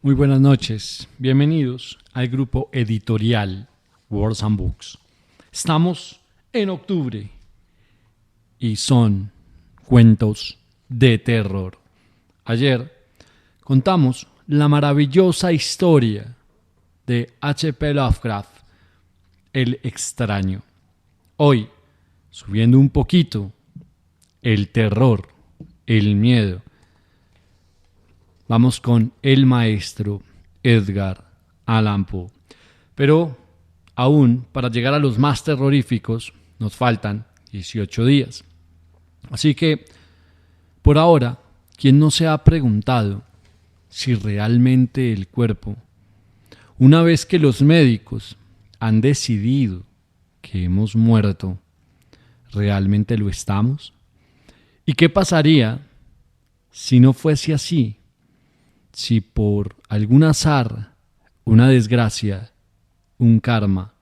Muy buenas noches, bienvenidos al grupo editorial Words and Books. Estamos en octubre y son cuentos de terror. Ayer contamos la maravillosa historia de H.P. Lovecraft, El extraño. Hoy, subiendo un poquito, el terror, el miedo. Vamos con el maestro Edgar Allan Poe. Pero aún para llegar a los más terroríficos nos faltan 18 días. Así que, por ahora, ¿quién no se ha preguntado si realmente el cuerpo, una vez que los médicos han decidido que hemos muerto, realmente lo estamos? ¿Y qué pasaría si no fuese así? Si por algún azar, una desgracia, un karma,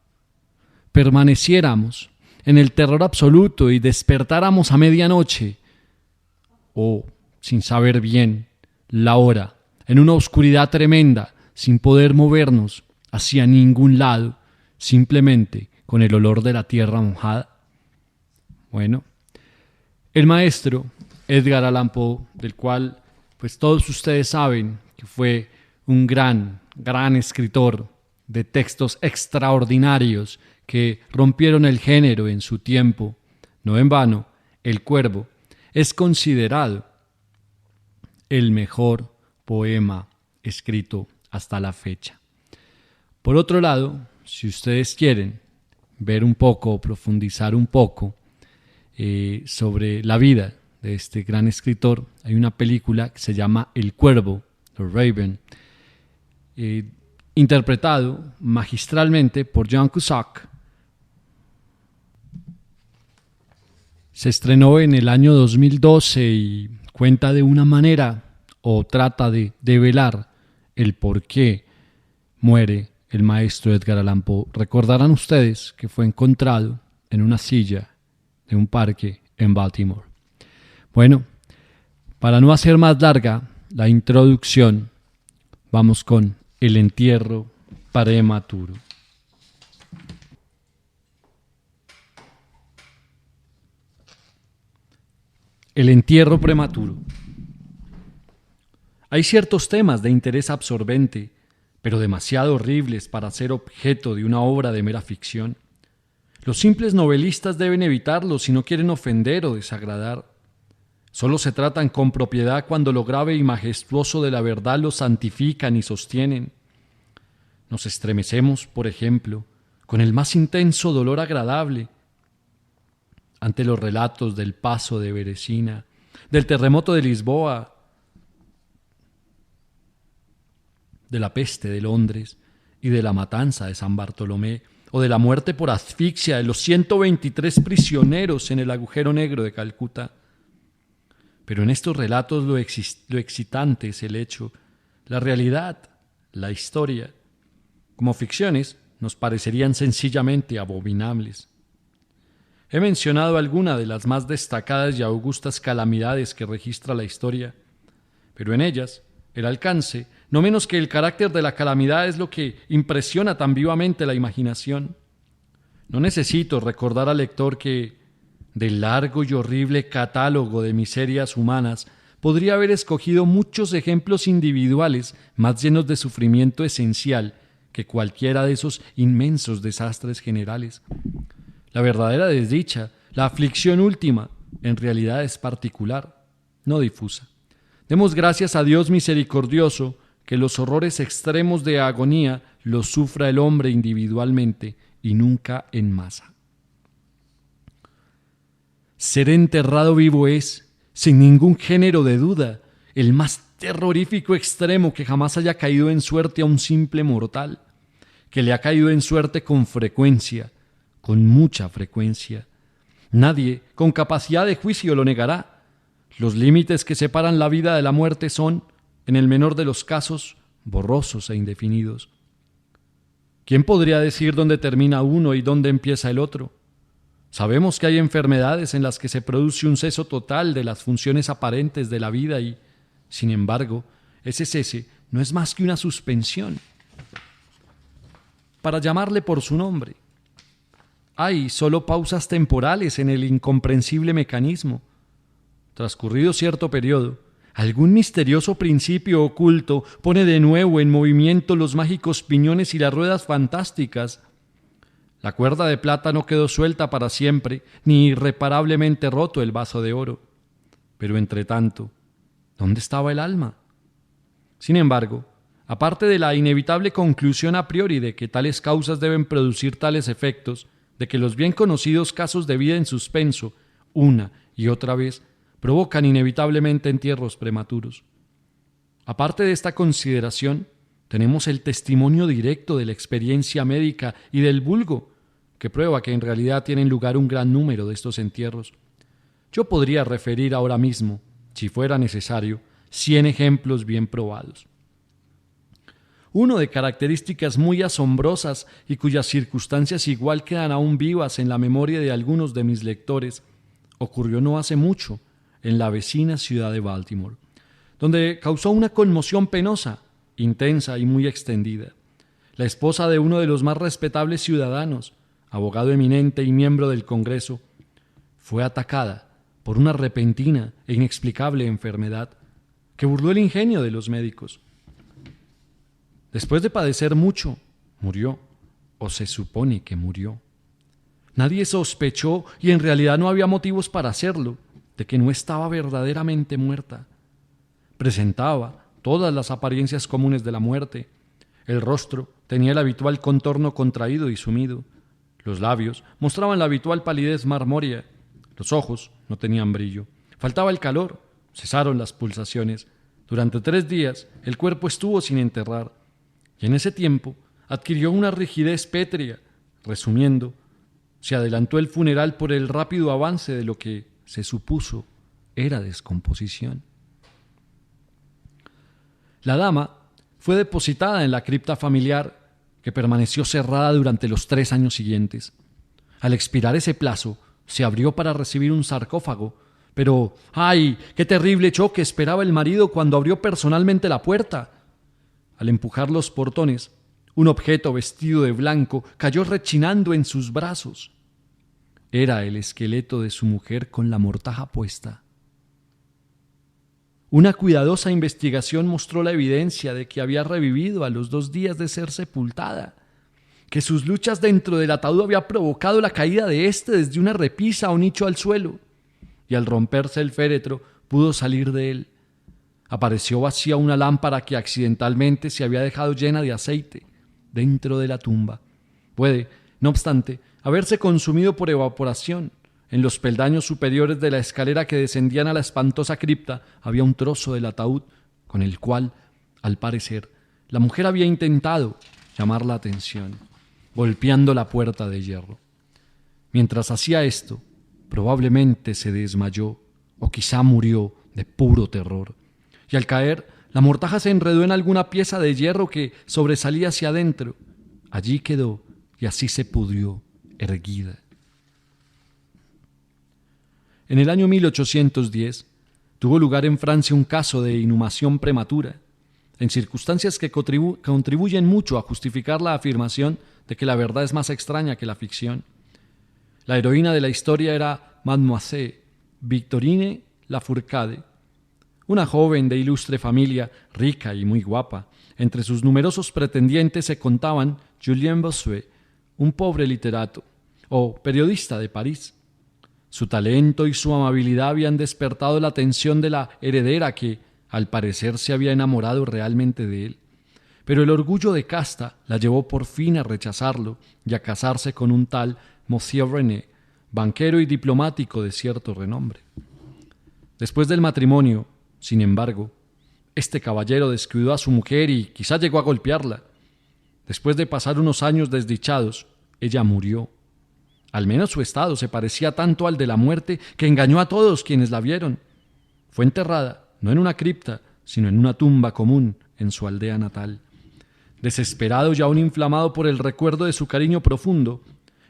permaneciéramos en el terror absoluto y despertáramos a medianoche, o sin saber bien la hora, en una oscuridad tremenda, sin poder movernos hacia ningún lado, simplemente con el olor de la tierra mojada. Bueno, el maestro Edgar Allan Poe, del cual pues todos ustedes saben que fue un gran escritor de textos extraordinarios que rompieron el género en su tiempo. No en vano, El Cuervo es considerado el mejor poema escrito hasta la fecha. Por otro lado, si ustedes quieren ver un poco, profundizar un poco sobre la vida de este gran escritor, hay una película que se llama El Cuervo, The Raven, interpretado magistralmente por John Cusack. Se estrenó en el año 2012 y cuenta de una manera, o trata de develar el por qué muere el maestro Edgar Allan Poe. Recordarán ustedes que fue encontrado en una silla de un parque en Baltimore. Bueno, para no hacer más larga la introducción, vamos con el entierro prematuro. El entierro prematuro. Hay ciertos temas de interés absorbente, pero demasiado horribles para ser objeto de una obra de mera ficción. Los simples novelistas deben evitarlos si no quieren ofender o desagradar. Solo se tratan con propiedad cuando lo grave y majestuoso de la verdad los santifican y sostienen. Nos estremecemos, por ejemplo, con el más intenso dolor agradable ante los relatos del paso de Beresina, del terremoto de Lisboa, de la peste de Londres y de la matanza de San Bartolomé, o de la muerte por asfixia de los 123 prisioneros en el agujero negro de Calcuta. Pero en estos relatos lo excitante es el hecho, la realidad, la historia. Como ficciones nos parecerían sencillamente abominables. He mencionado algunas de las más destacadas y augustas calamidades que registra la historia, pero en ellas el alcance, no menos que el carácter de la calamidad, es lo que impresiona tan vivamente la imaginación. No necesito recordar al lector que del largo y horrible catálogo de miserias humanas podría haber escogido muchos ejemplos individuales más llenos de sufrimiento esencial que cualquiera de esos inmensos desastres generales. La verdadera desdicha, la aflicción última, en realidad es particular, no difusa. Demos gracias a Dios misericordioso que los horrores extremos de agonía los sufra el hombre individualmente y nunca en masa. Ser enterrado vivo es, sin ningún género de duda, el más terrorífico extremo que jamás haya caído en suerte a un simple mortal, que le ha caído en suerte con frecuencia, con mucha frecuencia. Nadie con capacidad de juicio lo negará. Los límites que separan la vida de la muerte son, en el menor de los casos, borrosos e indefinidos. ¿Quién podría decir dónde termina uno y dónde empieza el otro? Sabemos que hay enfermedades en las que se produce un ceso total de las funciones aparentes de la vida y, sin embargo, ese cese no es más que una suspensión, para llamarle por su nombre. Hay solo pausas temporales en el incomprensible mecanismo. Transcurrido cierto periodo, algún misterioso principio oculto pone de nuevo en movimiento los mágicos piñones y las ruedas fantásticas. La cuerda de plata no quedó suelta para siempre, ni irreparablemente roto el vaso de oro. Pero entre tanto, ¿dónde estaba el alma? Sin embargo, aparte de la inevitable conclusión a priori de que tales causas deben producir tales efectos, de que los bien conocidos casos de vida en suspenso, una y otra vez, provocan inevitablemente entierros prematuros. Aparte de esta consideración, tenemos el testimonio directo de la experiencia médica y del vulgo, que prueba que en realidad tienen lugar un gran número de estos entierros. Yo podría referir ahora mismo, si fuera necesario, 100 ejemplos bien probados. Uno de características muy asombrosas y cuyas circunstancias igual quedan aún vivas en la memoria de algunos de mis lectores, ocurrió no hace mucho en la vecina ciudad de Baltimore, donde causó una conmoción penosa, intensa y muy extendida. La esposa de uno de los más respetables ciudadanos, abogado eminente y miembro del Congreso, fue atacada por una repentina e inexplicable enfermedad que burló el ingenio de los médicos. Después de padecer mucho, murió, o se supone que murió. Nadie sospechó, y en realidad no había motivos para hacerlo, de que no estaba verdaderamente muerta. Presentaba todas las apariencias comunes de la muerte. El rostro tenía el habitual contorno contraído y sumido. Los labios mostraban la habitual palidez marmórea. Los ojos no tenían brillo. Faltaba el calor. Cesaron las pulsaciones. Durante 3 días el cuerpo estuvo sin enterrar. Y en ese tiempo adquirió una rigidez pétrea. Resumiendo, se adelantó el funeral por el rápido avance de lo que se supuso era descomposición. La dama fue depositada en la cripta familiar, que permaneció cerrada durante los 3 años siguientes. Al expirar ese plazo, se abrió para recibir un sarcófago, pero ¡ay! ¡Qué terrible choque esperaba el marido cuando abrió personalmente la puerta! Al empujar los portones, un objeto vestido de blanco cayó rechinando en sus brazos. Era el esqueleto de su mujer con la mortaja puesta. Una cuidadosa investigación mostró la evidencia de que había revivido a los 2 días de ser sepultada, que sus luchas dentro del ataúd había provocado la caída de éste desde una repisa o nicho al suelo, y al romperse el féretro pudo salir de él. Apareció vacía una lámpara que accidentalmente se había dejado llena de aceite dentro de la tumba. Puede, no obstante, haberse consumido por evaporación. En los peldaños superiores de la escalera que descendían a la espantosa cripta había un trozo del ataúd con el cual, al parecer, la mujer había intentado llamar la atención, golpeando la puerta de hierro. Mientras hacía esto, probablemente se desmayó o quizá murió de puro terror. Y al caer, la mortaja se enredó en alguna pieza de hierro que sobresalía hacia adentro. Allí quedó y así se pudrió, erguida. En el año 1810 tuvo lugar en Francia un caso de inhumación prematura, en circunstancias que contribuyen mucho a justificar la afirmación de que la verdad es más extraña que la ficción. La heroína de la historia era Mademoiselle Victorine Lafourcade, una joven de ilustre familia, rica y muy guapa. Entre sus numerosos pretendientes se contaban Julien Bossuet, un pobre literato, o periodista de París. Su talento y su amabilidad habían despertado la atención de la heredera que, al parecer, se había enamorado realmente de él. Pero el orgullo de casta la llevó por fin a rechazarlo y a casarse con un tal Monsieur René, banquero y diplomático de cierto renombre. Después del matrimonio, sin embargo, este caballero descuidó a su mujer y quizá llegó a golpearla. Después de pasar unos años desdichados, ella murió. Al menos su estado se parecía tanto al de la muerte que engañó a todos quienes la vieron. Fue enterrada, no en una cripta, sino en una tumba común en su aldea natal. Desesperado y aún inflamado por el recuerdo de su cariño profundo,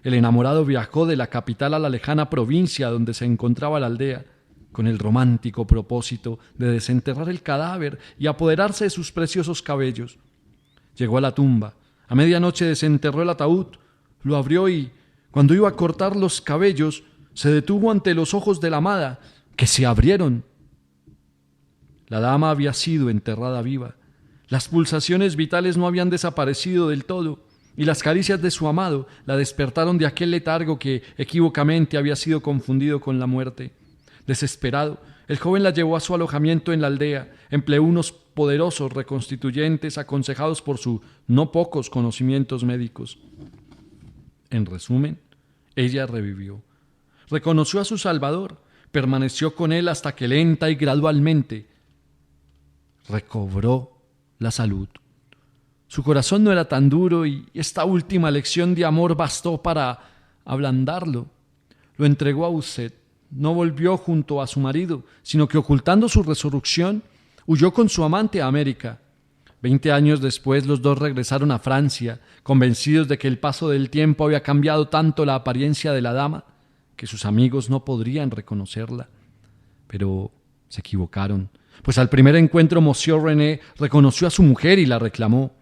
el enamorado viajó de la capital a la lejana provincia donde se encontraba la aldea, con el romántico propósito de desenterrar el cadáver y apoderarse de sus preciosos cabellos. Llegó a la tumba. A medianoche desenterró el ataúd, lo abrió y, cuando iba a cortar los cabellos, se detuvo ante los ojos de la amada, que se abrieron. La dama había sido enterrada viva. Las pulsaciones vitales no habían desaparecido del todo, y las caricias de su amado la despertaron de aquel letargo que equívocamente había sido confundido con la muerte. Desesperado, el joven la llevó a su alojamiento en la aldea, empleó unos poderosos reconstituyentes aconsejados por sus no pocos conocimientos médicos. En resumen, ella revivió. Reconoció a su Salvador, permaneció con él hasta que lenta y gradualmente recobró la salud. Su corazón no era tan duro y esta última lección de amor bastó para ablandarlo. Lo entregó a Uset. No volvió junto a su marido, sino que ocultando su resurrección, huyó con su amante a América. 20 años después los dos regresaron a Francia, convencidos de que el paso del tiempo había cambiado tanto la apariencia de la dama que sus amigos no podrían reconocerla. Pero se equivocaron, pues al primer encuentro Monsieur René reconoció a su mujer y la reclamó.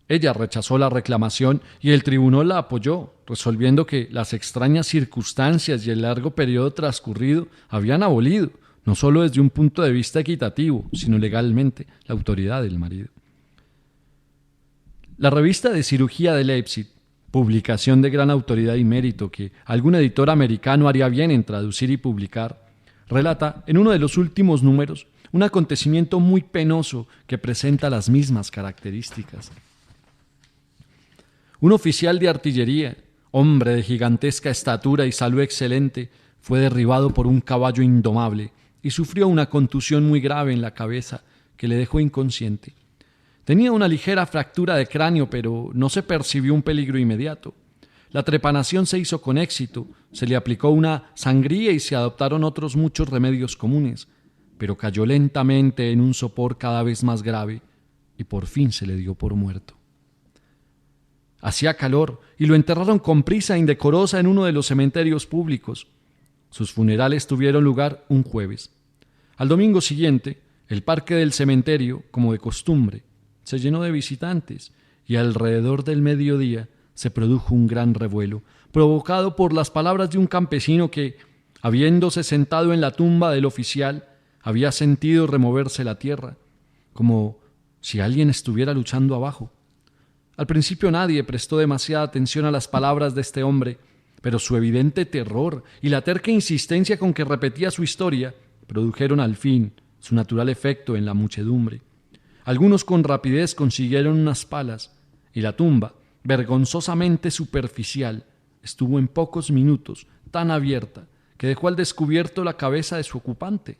Ella rechazó la reclamación y el tribunal la apoyó, resolviendo que las extrañas circunstancias y el largo periodo transcurrido habían abolido, no solo desde un punto de vista equitativo, sino legalmente, la autoridad del marido. La revista de cirugía de Leipzig, publicación de gran autoridad y mérito que algún editor americano haría bien en traducir y publicar, relata en uno de los últimos números un acontecimiento muy penoso que presenta las mismas características. Un oficial de artillería, hombre de gigantesca estatura y salud excelente, fue derribado por un caballo indomable y sufrió una contusión muy grave en la cabeza que le dejó inconsciente. Tenía una ligera fractura de cráneo, pero no se percibió un peligro inmediato. La trepanación se hizo con éxito, se le aplicó una sangría y se adoptaron otros muchos remedios comunes, pero cayó lentamente en un sopor cada vez más grave y por fin se le dio por muerto. Hacía calor y lo enterraron con prisa indecorosa en uno de los cementerios públicos. Sus funerales tuvieron lugar un jueves. Al domingo siguiente, el parque del cementerio, como de costumbre, se llenó de visitantes y alrededor del mediodía se produjo un gran revuelo, provocado por las palabras de un campesino que, habiéndose sentado en la tumba del oficial, había sentido removerse la tierra, como si alguien estuviera luchando abajo. Al principio nadie prestó demasiada atención a las palabras de este hombre, pero su evidente terror y la terca insistencia con que repetía su historia produjeron al fin su natural efecto en la muchedumbre. Algunos con rapidez consiguieron unas palas, y la tumba, vergonzosamente superficial, estuvo en pocos minutos tan abierta que dejó al descubierto la cabeza de su ocupante.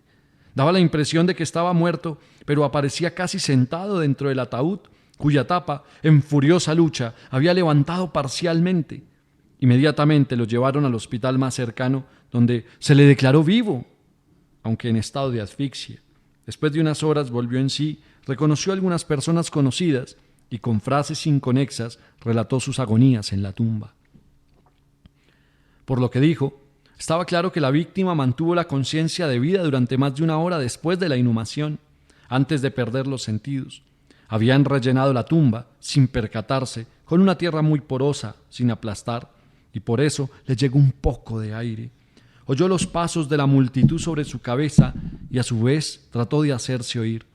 Daba la impresión de que estaba muerto, pero aparecía casi sentado dentro del ataúd, cuya tapa, en furiosa lucha, había levantado parcialmente. Inmediatamente lo llevaron al hospital más cercano, donde se le declaró vivo, aunque en estado de asfixia. Después de unas horas volvió en sí, reconoció a algunas personas conocidas y con frases inconexas relató sus agonías en la tumba. Por lo que dijo, estaba claro que la víctima mantuvo la conciencia de vida durante más de una hora después de la inhumación, antes de perder los sentidos. Habían rellenado la tumba, sin percatarse, con una tierra muy porosa, sin aplastar, y por eso le llegó un poco de aire. Oyó los pasos de la multitud sobre su cabeza y a su vez trató de hacerse oír.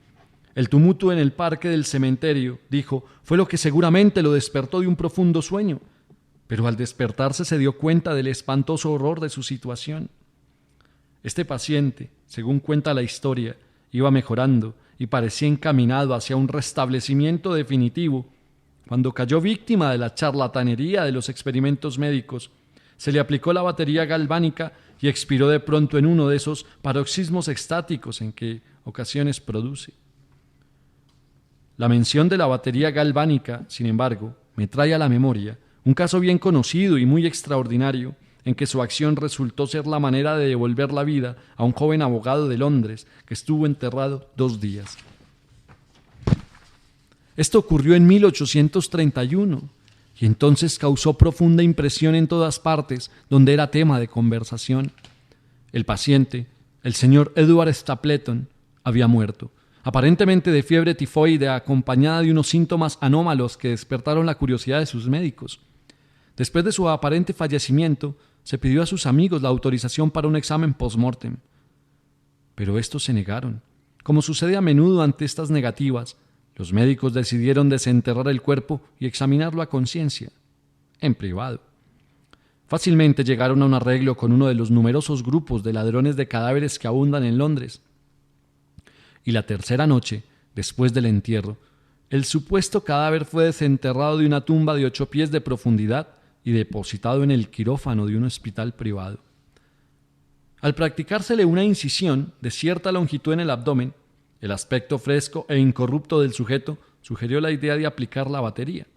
El tumulto en el parque del cementerio, dijo, fue lo que seguramente lo despertó de un profundo sueño, pero al despertarse se dio cuenta del espantoso horror de su situación. Este paciente, según cuenta la historia, iba mejorando y parecía encaminado hacia un restablecimiento definitivo, cuando cayó víctima de la charlatanería de los experimentos médicos. Se le aplicó la batería galvánica y expiró de pronto en uno de esos paroxismos extáticos en que ocasiones produce. La mención de la batería galvánica, sin embargo, me trae a la memoria un caso bien conocido y muy extraordinario, en que su acción resultó ser la manera de devolver la vida a un joven abogado de Londres que estuvo enterrado 2 días. Esto ocurrió en 1831 y entonces causó profunda impresión en todas partes donde era tema de conversación. El paciente, El señor Edward Stapleton había muerto, aparentemente de fiebre tifoide acompañada de unos síntomas anómalos que despertaron la curiosidad de sus médicos. Después de su aparente fallecimiento, se pidió a sus amigos la autorización para un examen post-mortem. Pero estos se negaron. Como sucede a menudo ante estas negativas, los médicos decidieron desenterrar el cuerpo y examinarlo a conciencia, en privado. Fácilmente llegaron a un arreglo con uno de los numerosos grupos de ladrones de cadáveres que abundan en Londres. Y la tercera noche, después del entierro, el supuesto cadáver fue desenterrado de una tumba de 8 pies de profundidad y depositado en el quirófano de un hospital privado. Al practicársele una incisión de cierta longitud en el abdomen, el aspecto fresco e incorrupto del sujeto sugirió la idea de aplicar la batería.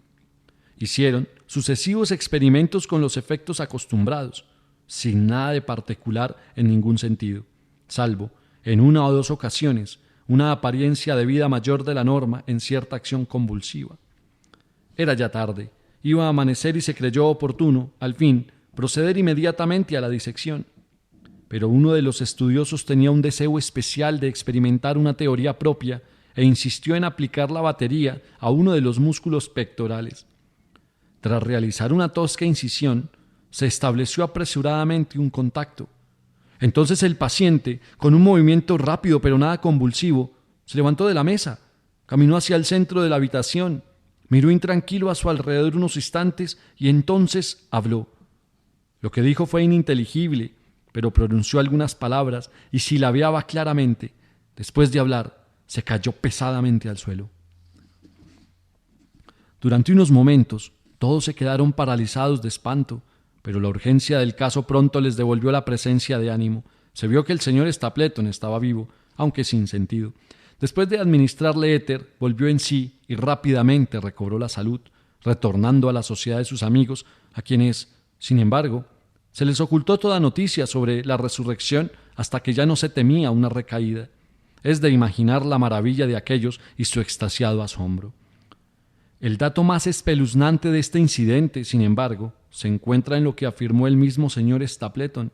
Hicieron sucesivos experimentos con los efectos acostumbrados, sin nada de particular en ningún sentido, salvo, en 1 o 2 ocasiones, una apariencia de vida mayor de la norma en cierta acción convulsiva. Era ya tarde, iba a amanecer y se creyó oportuno, al fin, proceder inmediatamente a la disección. Pero uno de los estudiosos tenía un deseo especial de experimentar una teoría propia e insistió en aplicar la batería a uno de los músculos pectorales. Tras realizar una tosca incisión, se estableció apresuradamente un contacto. Entonces el paciente, con un movimiento rápido pero nada convulsivo, se levantó de la mesa, caminó hacia el centro de la habitación, miró intranquilo a su alrededor unos instantes y entonces habló. Lo que dijo fue ininteligible, pero pronunció algunas palabras y silabeaba claramente. Después de hablar, se cayó pesadamente al suelo. Durante unos momentos, todos se quedaron paralizados de espanto, pero la urgencia del caso pronto les devolvió la presencia de ánimo. Se vio que el señor Stapleton estaba vivo, aunque sin sentido. Después de administrarle éter, volvió en sí y rápidamente recobró la salud, retornando a la sociedad de sus amigos, a quienes, sin embargo, se les ocultó toda noticia sobre la resurrección hasta que ya no se temía una recaída. Es de imaginar la maravilla de aquellos y su extasiado asombro. El dato más espeluznante de este incidente, sin embargo, se encuentra en lo que afirmó el mismo señor Stapleton.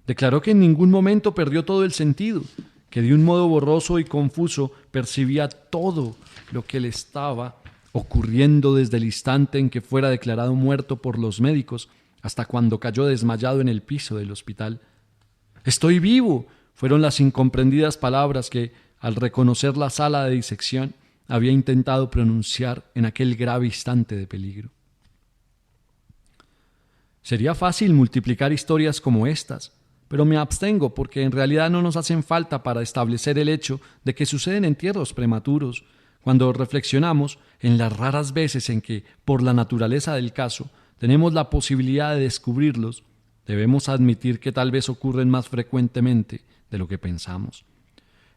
Declaró que en ningún momento perdió todo el sentido, que de un modo borroso y confuso percibía todo lo que le estaba ocurriendo desde el instante en que fuera declarado muerto por los médicos hasta cuando cayó desmayado en el piso del hospital. «¡Estoy vivo!» fueron las incomprendidas palabras que, al reconocer la sala de disección, había intentado pronunciar en aquel grave instante de peligro. Sería fácil multiplicar historias como estas, pero me abstengo porque en realidad no nos hacen falta para establecer el hecho de que suceden entierros prematuros, cuando reflexionamos en las raras veces en que, por la naturaleza del caso, tenemos la posibilidad de descubrirlos. Debemos admitir que tal vez ocurren más frecuentemente de lo que pensamos.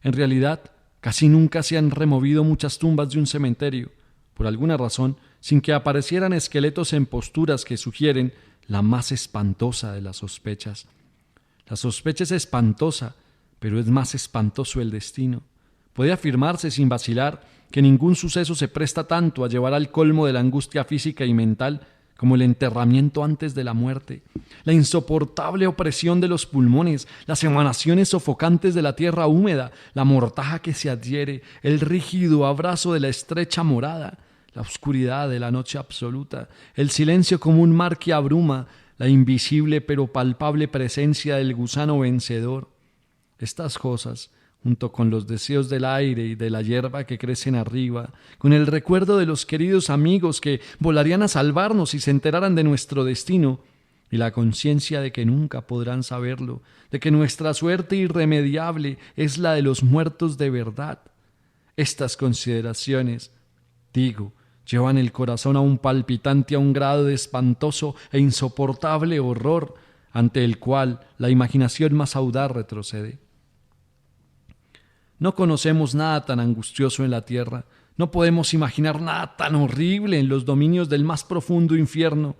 En realidad, casi nunca se han removido muchas tumbas de un cementerio, por alguna razón, sin que aparecieran esqueletos en posturas que sugieren la más espantosa de las sospechas. La sospecha es espantosa, pero es más espantoso el destino. Puede afirmarse sin vacilar que ningún suceso se presta tanto a llevar al colmo de la angustia física y mental como el enterramiento antes de la muerte, la insoportable opresión de los pulmones, las emanaciones sofocantes de la tierra húmeda, la mortaja que se adhiere, el rígido abrazo de la estrecha morada, la oscuridad de la noche absoluta, el silencio como un mar que abruma, la invisible pero palpable presencia del gusano vencedor. Estas cosas, junto con los deseos del aire y de la hierba que crecen arriba, con el recuerdo de los queridos amigos que volarían a salvarnos si se enteraran de nuestro destino, y la conciencia de que nunca podrán saberlo, de que nuestra suerte irremediable es la de los muertos de verdad. Estas consideraciones, digo, llevan el corazón a un palpitante a un grado de espantoso e insoportable horror, ante el cual la imaginación más audaz retrocede. No conocemos nada tan angustioso en la tierra, no podemos imaginar nada tan horrible en los dominios del más profundo infierno,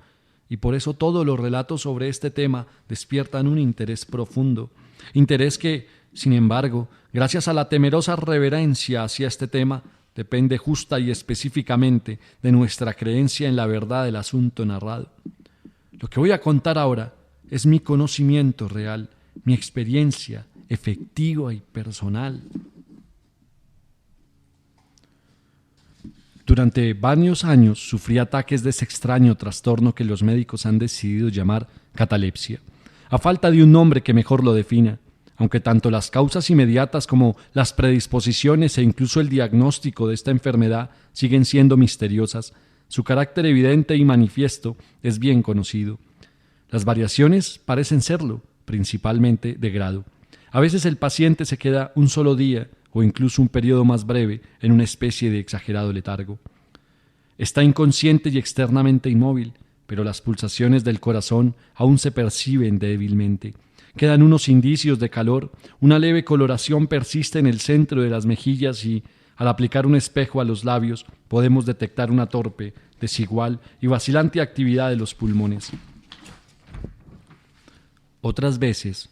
y por eso todos los relatos sobre este tema despiertan un interés profundo, interés que, sin embargo, gracias a la temerosa reverencia hacia este tema, depende justa y específicamente de nuestra creencia en la verdad del asunto narrado. Lo que voy a contar ahora es mi conocimiento real, mi experiencia efectiva y personal. Durante varios años sufrí ataques de ese extraño trastorno que los médicos han decidido llamar catalepsia, a falta de un nombre que mejor lo defina, aunque tanto las causas inmediatas como las predisposiciones e incluso el diagnóstico de esta enfermedad siguen siendo misteriosas. Su carácter evidente y manifiesto es bien conocido. Las variaciones parecen serlo, principalmente de grado. A veces el paciente se queda un solo día o incluso un periodo más breve en una especie de exagerado letargo. Está inconsciente y externamente inmóvil, pero las pulsaciones del corazón aún se perciben débilmente. Quedan unos indicios de calor, una leve coloración persiste en el centro de las mejillas y, al aplicar un espejo a los labios, podemos detectar una torpe, desigual y vacilante actividad de los pulmones. Otras veces,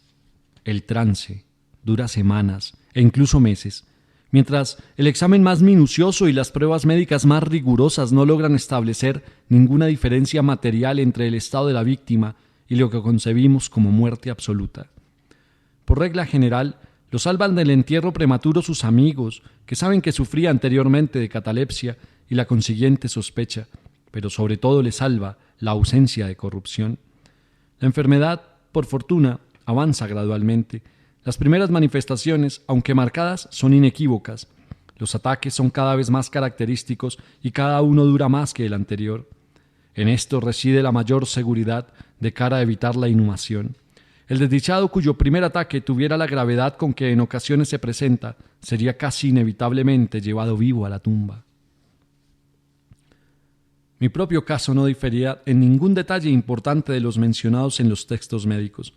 el trance dura semanas e incluso meses, mientras el examen más minucioso y las pruebas médicas más rigurosas no logran establecer ninguna diferencia material entre el estado de la víctima y lo que concebimos como muerte absoluta. Por regla general, lo salvan del entierro prematuro sus amigos, que saben que sufría anteriormente de catalepsia y la consiguiente sospecha, pero sobre todo le salva la ausencia de corrupción. La enfermedad, por fortuna, avanza gradualmente. Las primeras manifestaciones, aunque marcadas, son inequívocas. Los ataques son cada vez más característicos y cada uno dura más que el anterior. En esto reside la mayor seguridad de cara a evitar la inhumación. El desdichado cuyo primer ataque tuviera la gravedad con que en ocasiones se presenta, sería casi inevitablemente llevado vivo a la tumba. Mi propio caso no difería en ningún detalle importante de los mencionados en los textos médicos.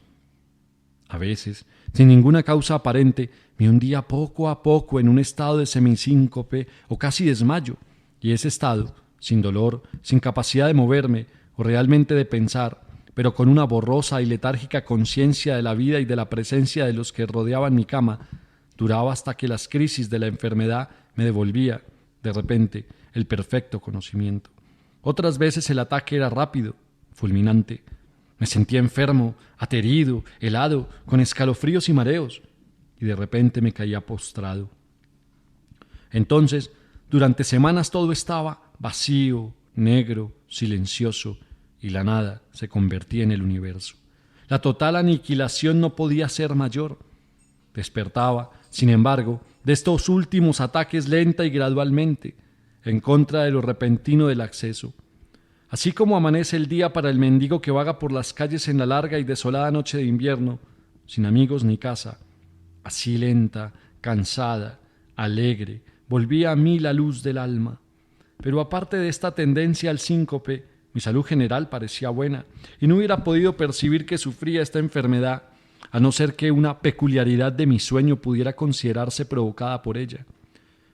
A veces, sin ninguna causa aparente, me hundía poco a poco en un estado de semisíncope o casi desmayo, y ese estado, sin dolor, sin capacidad de moverme o realmente de pensar, pero con una borrosa y letárgica conciencia de la vida y de la presencia de los que rodeaban mi cama, duraba hasta que las crisis de la enfermedad me devolvía, de repente, el perfecto conocimiento. Otras veces el ataque era rápido, fulminante. Me sentía enfermo, aterido, helado, con escalofríos y mareos, y de repente me caía postrado. Entonces, durante semanas todo estaba vacío, negro, silencioso, y la nada se convertía en el universo. La total aniquilación no podía ser mayor. Despertaba, sin embargo, de estos últimos ataques lenta y gradualmente, en contra de lo repentino del acceso. Así como amanece el día para el mendigo que vaga por las calles en la larga y desolada noche de invierno, sin amigos ni casa, así lenta, cansada, alegre, volvía a mí la luz del alma. Pero aparte de esta tendencia al síncope, mi salud general parecía buena, y no hubiera podido percibir que sufría esta enfermedad, a no ser que una peculiaridad de mi sueño pudiera considerarse provocada por ella.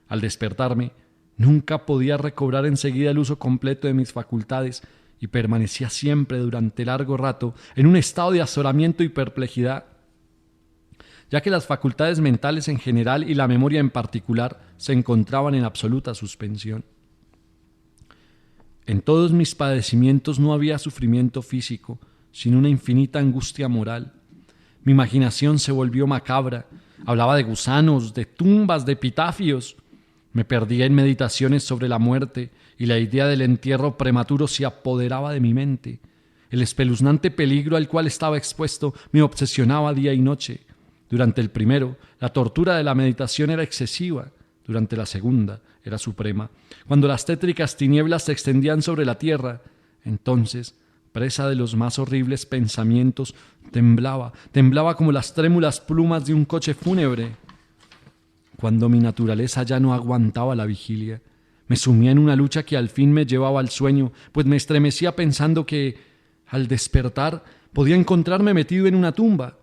Al despertarme, nunca podía recobrar enseguida el uso completo de mis facultades y permanecía siempre durante largo rato en un estado de azoramiento y perplejidad, ya que las facultades mentales en general y la memoria en particular se encontraban en absoluta suspensión. En todos mis padecimientos no había sufrimiento físico, sino una infinita angustia moral. Mi imaginación se volvió macabra, hablaba de gusanos, de tumbas, de epitafios. Me perdía en meditaciones sobre la muerte y la idea del entierro prematuro se apoderaba de mi mente. El espeluznante peligro al cual estaba expuesto me obsesionaba día y noche. Durante el primero, la tortura de la meditación era excesiva. Durante la segunda, era suprema. Cuando las tétricas tinieblas se extendían sobre la tierra, entonces, presa de los más horribles pensamientos, temblaba como las trémulas plumas de un coche fúnebre. Cuando mi naturaleza ya no aguantaba la vigilia, me sumía en una lucha que al fin me llevaba al sueño, pues me estremecía pensando que, al despertar, podía encontrarme metido en una tumba.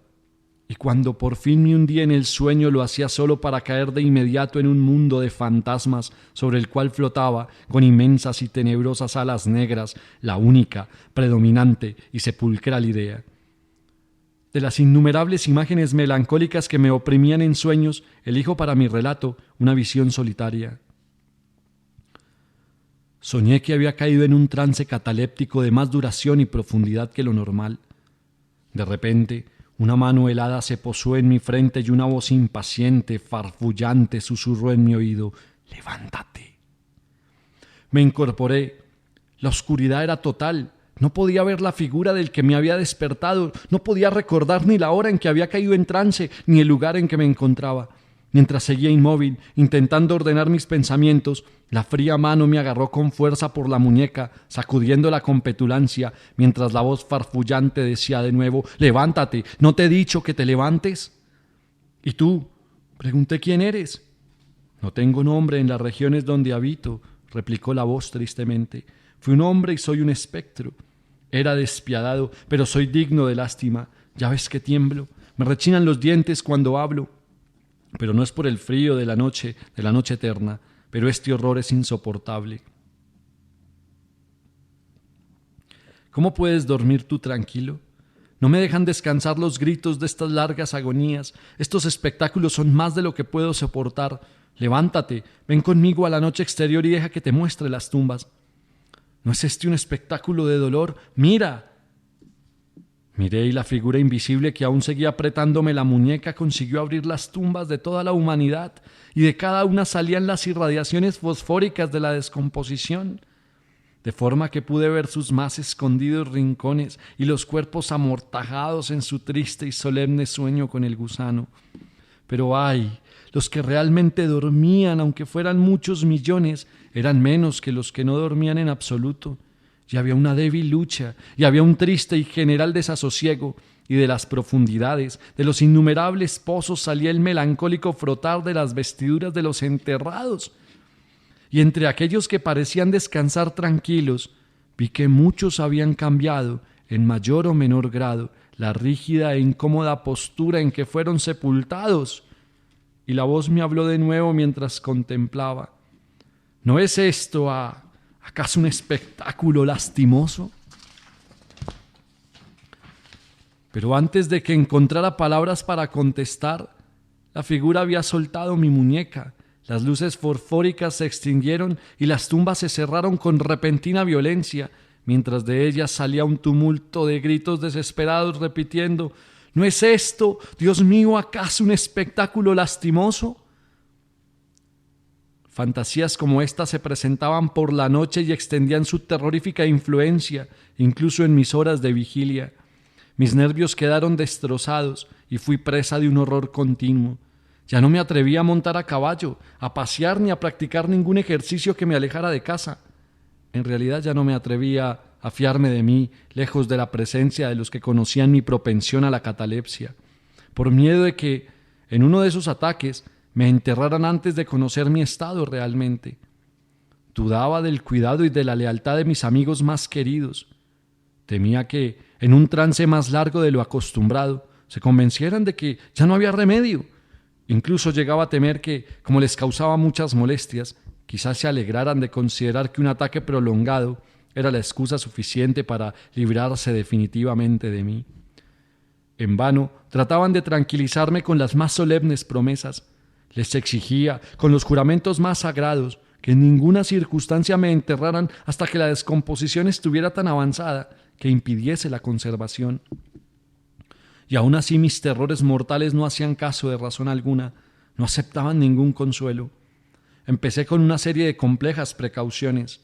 Y cuando por fin me hundía en el sueño, lo hacía solo para caer de inmediato en un mundo de fantasmas sobre el cual flotaba, con inmensas y tenebrosas alas negras, la única, predominante y sepulcral idea. De las innumerables imágenes melancólicas que me oprimían en sueños, elijo para mi relato una visión solitaria. Soñé que había caído en un trance cataléptico de más duración y profundidad que lo normal. De repente, Una mano helada se posó en mi frente y una voz impaciente, farfullante, susurró en mi oído: «Levántate». Me incorporé. La oscuridad era total. No podía ver la figura del que me había despertado. No podía recordar ni la hora en que había caído en trance, ni el lugar en que me encontraba. Mientras seguía inmóvil, intentando ordenar mis pensamientos, la fría mano me agarró con fuerza por la muñeca, sacudiéndola con petulancia, mientras la voz farfullante decía de nuevo: «Levántate, ¿no te he dicho que te levantes?» «¿Y tú?», pregunté, «¿quién eres?». «No tengo nombre en las regiones donde habito», replicó la voz tristemente. «Fui un hombre y soy un espectro. Era despiadado, pero soy digno de lástima. Ya ves que tiemblo, me rechinan los dientes cuando hablo. Pero no es por el frío de la noche eterna, pero este horror es insoportable». «¿Cómo puedes dormir tú tranquilo? No me dejan descansar los gritos de estas largas agonías. Estos espectáculos son más de lo que puedo soportar. Levántate, ven conmigo a la noche exterior y deja que te muestre las tumbas». «¿No es este un espectáculo de dolor? ¡Mira!». Miré y la figura invisible que aún seguía apretándome la muñeca consiguió abrir las tumbas de toda la humanidad, y de cada una salían las irradiaciones fosfóricas de la descomposición, de forma que pude ver sus más escondidos rincones y los cuerpos amortajados en su triste y solemne sueño con el gusano. Pero ¡ay! Los que realmente dormían, aunque fueran muchos millones, eran menos que los que no dormían en absoluto. Y había una débil lucha, y había un triste y general desasosiego, y de las profundidades, de los innumerables pozos salía el melancólico frotar de las vestiduras de los enterrados. Y entre aquellos que parecían descansar tranquilos, vi que muchos habían cambiado, en mayor o menor grado, la rígida e incómoda postura en que fueron sepultados. Y la voz me habló de nuevo mientras contemplaba: «¿No es esto acaso un espectáculo lastimoso?». Pero antes de que encontrara palabras para contestar, la figura había soltado mi muñeca, las luces fosfóricas se extinguieron y las tumbas se cerraron con repentina violencia, mientras de ellas salía un tumulto de gritos desesperados repitiendo: «¿No es esto, Dios mío, acaso un espectáculo lastimoso?». Fantasías como esta se presentaban por la noche y extendían su terrorífica influencia, incluso en mis horas de vigilia. Mis nervios quedaron destrozados y fui presa de un horror continuo. Ya no me atrevía a montar a caballo, a pasear ni a practicar ningún ejercicio que me alejara de casa. En realidad ya no me atrevía a fiarme de mí, lejos de la presencia de los que conocían mi propensión a la catalepsia, por miedo de que, en uno de esos ataques, me enterraran antes de conocer mi estado realmente. Dudaba del cuidado y de la lealtad de mis amigos más queridos. Temía que, en un trance más largo de lo acostumbrado, se convencieran de que ya no había remedio. Incluso llegaba a temer que, como les causaba muchas molestias, quizás se alegraran de considerar que un ataque prolongado era la excusa suficiente para librarse definitivamente de mí. En vano trataban de tranquilizarme con las más solemnes promesas. Les exigía, con los juramentos más sagrados, que en ninguna circunstancia me enterraran hasta que la descomposición estuviera tan avanzada que impidiese la conservación. Y aún así mis terrores mortales no hacían caso de razón alguna, no aceptaban ningún consuelo. Empecé con una serie de complejas precauciones.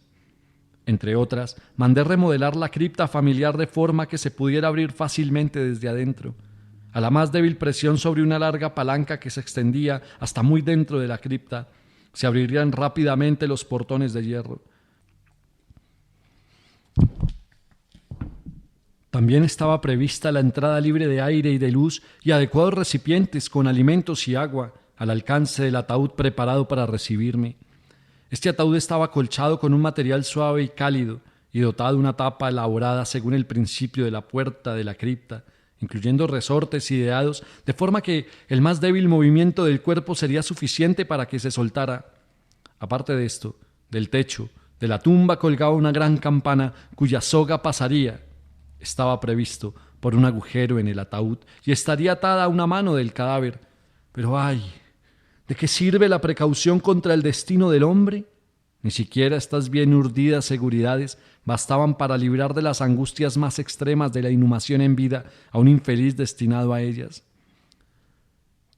Entre otras, mandé remodelar la cripta familiar de forma que se pudiera abrir fácilmente desde adentro. A la más débil presión sobre una larga palanca que se extendía hasta muy dentro de la cripta, se abrirían rápidamente los portones de hierro. También estaba prevista la entrada libre de aire y de luz y adecuados recipientes con alimentos y agua al alcance del ataúd preparado para recibirme. Este ataúd estaba acolchado con un material suave y cálido y dotado de una tapa elaborada según el principio de la puerta de la cripta, incluyendo resortes ideados de forma que el más débil movimiento del cuerpo sería suficiente para que se soltara. Aparte de esto, del techo de la tumba colgaba una gran campana cuya soga pasaría. Estaba previsto por un agujero en el ataúd y estaría atada a una mano del cadáver. Pero ¡ay! ¿De qué sirve la precaución contra el destino del hombre? Ni siquiera estas bien urdidas seguridades bastaban para librar de las angustias más extremas de la inhumación en vida a un infeliz destinado a ellas.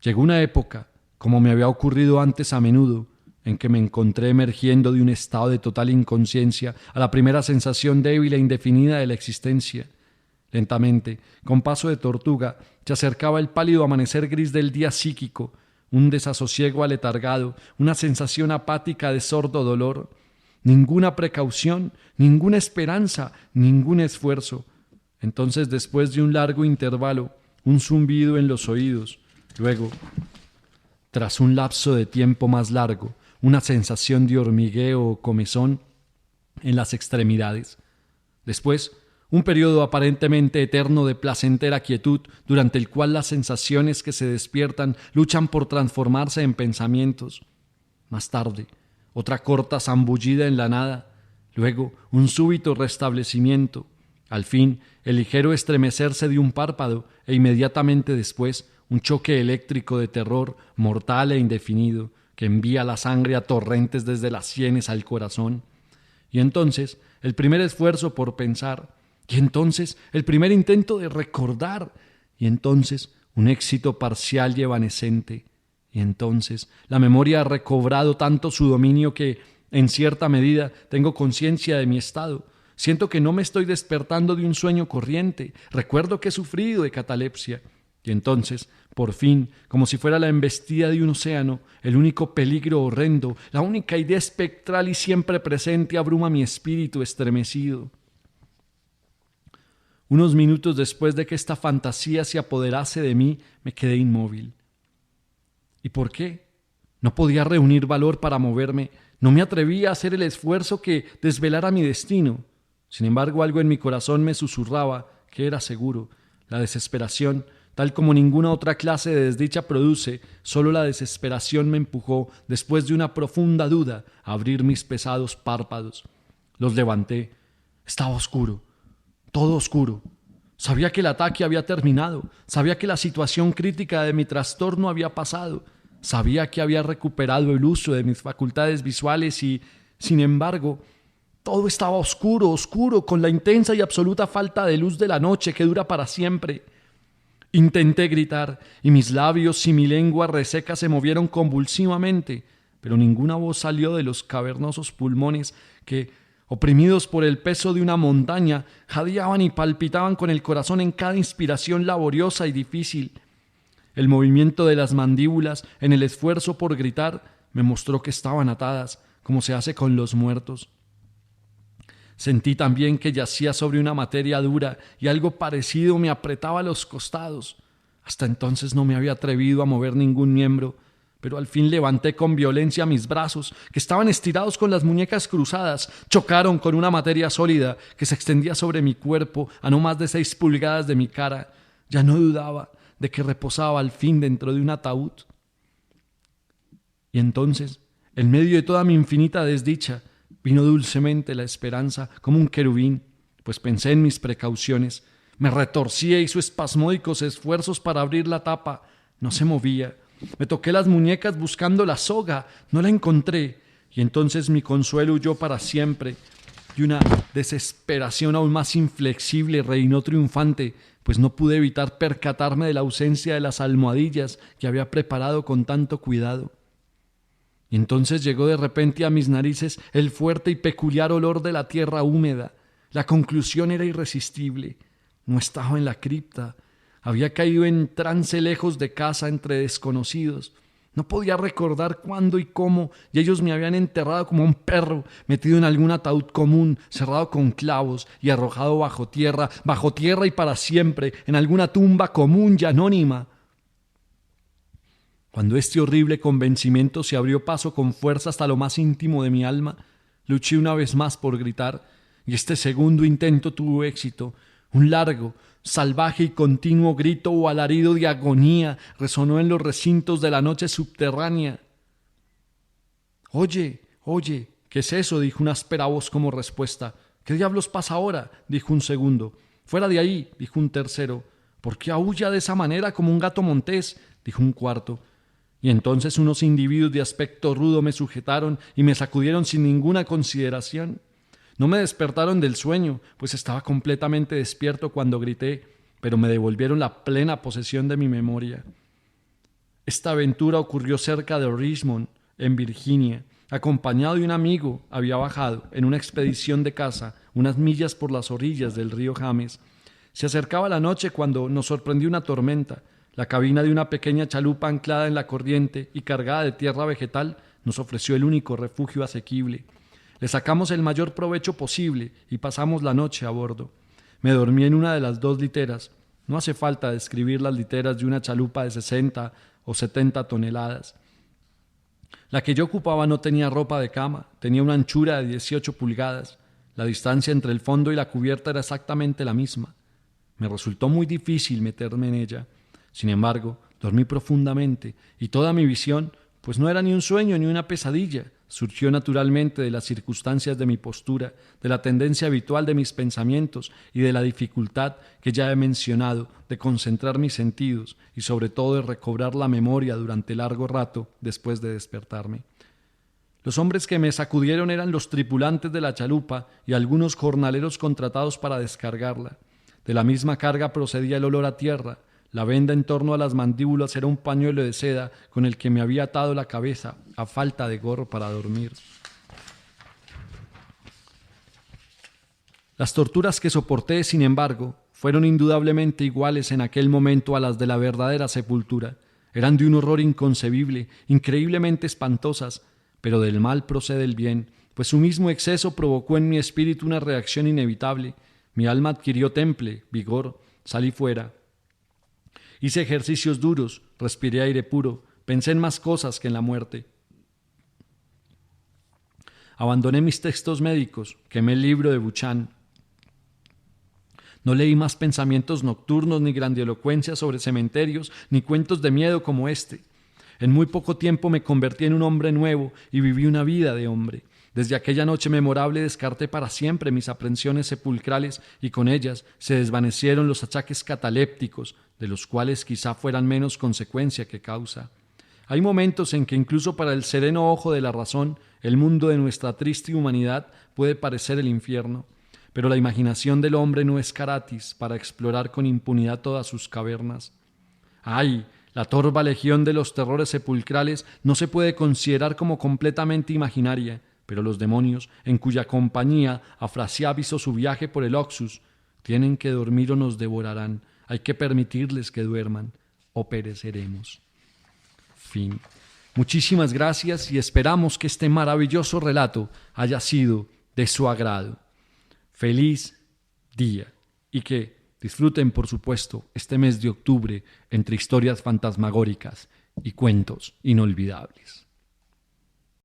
Llegó una época, como me había ocurrido antes a menudo, en que me encontré emergiendo de un estado de total inconsciencia a la primera sensación débil e indefinida de la existencia. Lentamente, con paso de tortuga, se acercaba el pálido amanecer gris del día psíquico, un desasosiego aletargado, una sensación apática de sordo dolor. Ninguna precaución, ninguna esperanza, ningún esfuerzo. Entonces, después de un largo intervalo, un zumbido en los oídos. Luego, tras un lapso de tiempo más largo, una sensación de hormigueo o comezón en las extremidades. Después, un periodo aparentemente eterno de placentera quietud, durante el cual las sensaciones que se despiertan luchan por transformarse en pensamientos. Más tarde, otra corta zambullida en la nada, luego un súbito restablecimiento, al fin el ligero estremecerse de un párpado e inmediatamente después un choque eléctrico de terror mortal e indefinido que envía la sangre a torrentes desde las sienes al corazón. Y entonces el primer esfuerzo por pensar, y entonces el primer intento de recordar, y entonces un éxito parcial y evanescente, y entonces la memoria ha recobrado tanto su dominio que, en cierta medida, tengo conciencia de mi estado. Siento que no me estoy despertando de un sueño corriente, recuerdo que he sufrido de catalepsia, y entonces, por fin, como si fuera la embestida de un océano, el único peligro horrendo, la única idea espectral y siempre presente abruma mi espíritu estremecido. Unos minutos después de que esta fantasía se apoderase de mí, me quedé inmóvil. ¿Y por qué? No podía reunir valor para moverme, no me atrevía a hacer el esfuerzo que desvelara mi destino. Sin embargo, algo en mi corazón me susurraba que era seguro. La desesperación, tal como ninguna otra clase de desdicha produce, solo la desesperación me empujó, después de una profunda duda, a abrir mis pesados párpados. Los levanté. Estaba oscuro, todo oscuro. Sabía que el ataque había terminado, sabía que la situación crítica de mi trastorno había pasado, sabía que había recuperado el uso de mis facultades visuales y, sin embargo, todo estaba oscuro, oscuro, con la intensa y absoluta falta de luz de la noche que dura para siempre. Intenté gritar, y mis labios y mi lengua reseca se movieron convulsivamente, pero ninguna voz salió de los cavernosos pulmones que, oprimidos por el peso de una montaña, jadeaban y palpitaban con el corazón en cada inspiración laboriosa y difícil. El movimiento de las mandíbulas, en el esfuerzo por gritar, me mostró que estaban atadas, como se hace con los muertos. Sentí también que yacía sobre una materia dura y algo parecido me apretaba los costados. Hasta entonces no me había atrevido a mover ningún miembro, pero al fin levanté con violencia mis brazos, que estaban estirados con las muñecas cruzadas, chocaron con una materia sólida que se extendía sobre mi cuerpo a no más de 6 pulgadas de mi cara. Ya no dudaba de que reposaba al fin dentro de un ataúd. Y entonces, en medio de toda mi infinita desdicha, vino dulcemente la esperanza como un querubín, pues pensé en mis precauciones. Me retorcí e hizo espasmódicos esfuerzos para abrir la tapa. No se movía. Me toqué las muñecas buscando la soga. No la encontré. Y entonces mi consuelo huyó para siempre. Y una desesperación aún más inflexible reinó triunfante, pues no pude evitar percatarme de la ausencia de las almohadillas que había preparado con tanto cuidado. Y entonces llegó de repente a mis narices el fuerte y peculiar olor de la tierra húmeda. La conclusión era irresistible. No estaba en la cripta. Había caído en trance lejos de casa entre desconocidos. No podía recordar cuándo y cómo, y ellos me habían enterrado como un perro, metido en algún ataúd común, cerrado con clavos y arrojado bajo tierra y para siempre, en alguna tumba común y anónima. Cuando este horrible convencimiento se abrió paso con fuerza hasta lo más íntimo de mi alma, luché una vez más por gritar, y este segundo intento tuvo éxito. Un largo, salvaje y continuo grito o alarido de agonía resonó en los recintos de la noche subterránea. «Oye, oye, ¿qué es eso?», dijo una áspera voz como respuesta. «¿Qué diablos pasa ahora?», dijo un segundo. «Fuera de ahí», dijo un tercero. «¿Por qué aúlla de esa manera como un gato montés?», dijo un cuarto. Y entonces unos individuos de aspecto rudo me sujetaron y me sacudieron sin ninguna consideración. No me despertaron del sueño, pues estaba completamente despierto cuando grité, pero me devolvieron la plena posesión de mi memoria. Esta aventura ocurrió cerca de Richmond, en Virginia. Acompañado de un amigo, había bajado en una expedición de caza unas millas por las orillas del río James. Se acercaba la noche cuando nos sorprendió una tormenta. La cabina de una pequeña chalupa anclada en la corriente y cargada de tierra vegetal nos ofreció el único refugio asequible. Le sacamos el mayor provecho posible y pasamos la noche a bordo. Me dormí en una de las 2 literas. No hace falta describir las literas de una chalupa de 60 o 70 toneladas. La que yo ocupaba no tenía ropa de cama, tenía una anchura de 18 pulgadas. La distancia entre el fondo y la cubierta era exactamente la misma. Me resultó muy difícil meterme en ella. Sin embargo, dormí profundamente y toda mi visión, pues no era ni un sueño ni una pesadilla, surgió naturalmente de las circunstancias de mi postura, de la tendencia habitual de mis pensamientos y de la dificultad que ya he mencionado de concentrar mis sentidos y sobre todo de recobrar la memoria durante largo rato después de despertarme. Los hombres que me sacudieron eran los tripulantes de la chalupa y algunos jornaleros contratados para descargarla. De la misma carga procedía el olor a tierra. La venda en torno a las mandíbulas era un pañuelo de seda con el que me había atado la cabeza, a falta de gorro para dormir. Las torturas que soporté, sin embargo, fueron indudablemente iguales en aquel momento a las de la verdadera sepultura. Eran de un horror inconcebible, increíblemente espantosas, pero del mal procede el bien, pues su mismo exceso provocó en mi espíritu una reacción inevitable. Mi alma adquirió temple, vigor, salí fuera. Hice ejercicios duros, respiré aire puro, pensé en más cosas que en la muerte. Abandoné mis textos médicos, quemé el libro de Buchan. No leí más pensamientos nocturnos, ni grandilocuencias sobre cementerios, ni cuentos de miedo como este. En muy poco tiempo me convertí en un hombre nuevo y viví una vida de hombre. Desde aquella noche memorable descarté para siempre mis aprensiones sepulcrales y con ellas se desvanecieron los achaques catalépticos, de los cuales quizá fueran menos consecuencia que causa. Hay momentos en que incluso para el sereno ojo de la razón, el mundo de nuestra triste humanidad puede parecer el infierno, pero la imaginación del hombre no es caratis para explorar con impunidad todas sus cavernas. ¡Ay! La torva legión de los terrores sepulcrales no se puede considerar como completamente imaginaria, pero los demonios, en cuya compañía Afrasiab hizo su viaje por el Oxus, tienen que dormir o nos devorarán. Hay que permitirles que duerman o pereceremos. Fin. Muchísimas gracias y esperamos que este maravilloso relato haya sido de su agrado. Feliz día y que disfruten, por supuesto, este mes de octubre entre historias fantasmagóricas y cuentos inolvidables.